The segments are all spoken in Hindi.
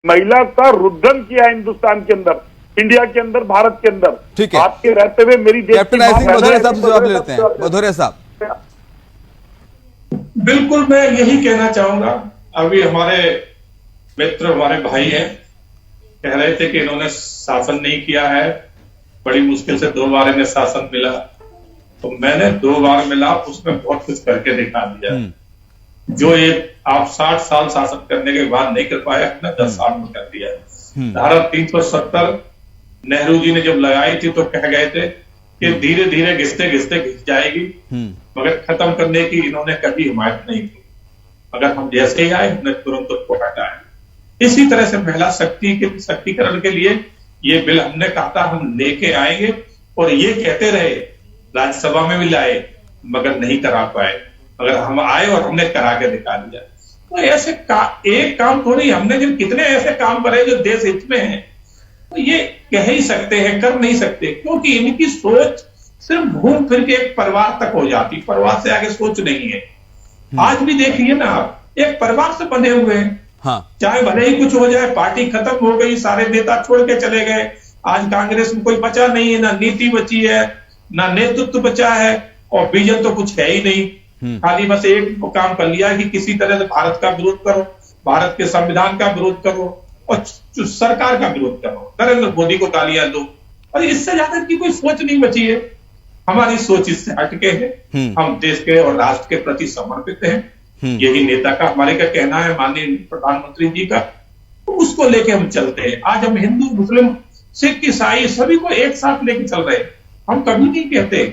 महिला का रुद्धन किया हिंदुस्तान के अंदर, इंडिया के अंदर, भारत के अंदर। ठीक है, आपके रहते हुए मेरी कैप्टन आई सिंह भदौरिया साहब से जवाब ले लेते हैं। भदौरिया साहब, बिल्कुल मैं यही कहना चाहूंगा। अभी हमारे मित्र, हमारे भाई हैं, कह रहे थे कि इन्होंने शासन नहीं किया है, बड़ी मुश्किल से 2 बार इन्हें शासन मिला। तो मैंने 2 बार मिला, उसमें बहुत कुछ करके दिखा दिया। जो ये आप 60 साल शासन करने के बाद नहीं कर पाया, हमने 10 साल में कर दिया। धारा 370 नेहरू जी ने जब लगाई थी तो कह गए थे कि धीरे धीरे घिसते घिसते घिस जाएगी, मगर खत्म करने की इन्होंने कभी हिमायत नहीं की। अगर हम जैसे ही आए, हमने तुरंत उसको हटाया। इसी तरह से महिला शक्तिकरण के लिए ये बिल हमने कहा था हम लेके आएंगे, और ये कहते रहे, राज्यसभा में भी लाए, मगर नहीं करा पाए। मगर हम आए और हमने करा के दिखा दिया। तो ऐसे एक काम थोड़ी, हमने जब कितने ऐसे काम करे जो देश हित में है, तो ये कह ही सकते हैं, कर नहीं सकते, क्योंकि इनकी सोच सिर्फ घूम फिर के एक परिवार तक हो जाती, परिवार से आगे सोच नहीं है। आज भी देखिए ना आप, एक परिवार से बंधे हुए हैं। हाँ, चाहे भले ही कुछ हो जाए, पार्टी खत्म हो गई, सारे नेता छोड़ के चले गए, आज कांग्रेस में कोई बचा नहीं है, ना नीति बची है, ना नेतृत्व बचा है, और विजन तो कुछ है ही नहीं। खाली बस एक काम कर लिया कि किसी तरह से भारत का विरोध करो, भारत के संविधान का विरोध करो, और सरकार का विरोध करो, नरेंद्र मोदी को तालियां दो, और इससे ज्यादा की कोई सोच नहीं बची है। हमारी सोच इससे हटके है। हम देश के और राष्ट्र के प्रति समर्पित हैं। यही नेता का, हमारे का कहना है, माननीय प्रधानमंत्री जी का, तो उसको लेके हम चलते हैं। आज हम हिंदू, मुस्लिम, सिख, ईसाई सभी को एक साथ लेके चल रहे हैं। हम कभी नहीं कहते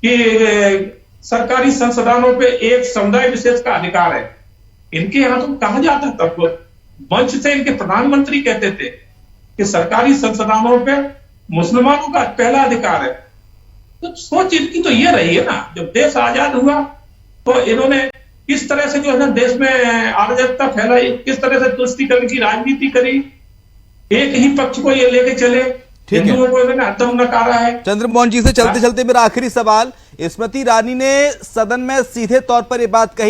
कि सरकारी संस्थानों पे एक समुदाय विशेष का अधिकार है। इनके यहां तो कहा जाता, तब मंच से इनके प्रधानमंत्री कहते थे कि सरकारी संस्थानों पे मुसलमानों का पहला अधिकार है। तो सोच इनकी तो ये रही है ना, जब देश आजाद हुआ तो इन्होंने किस तरह से जो है ना देश में अराजकता फैलाई, किस तरह से तुष्टीकरण की राजनीति करी, एक ही पक्ष को ये लेके चले, हिंदुओं को हतम नकारा है। चंद्रमोहन जी से चलते चलते मेरा आखिरी सवाल, स्मृति ईरानी ने सदन में सीधे तौर पर ये बात कही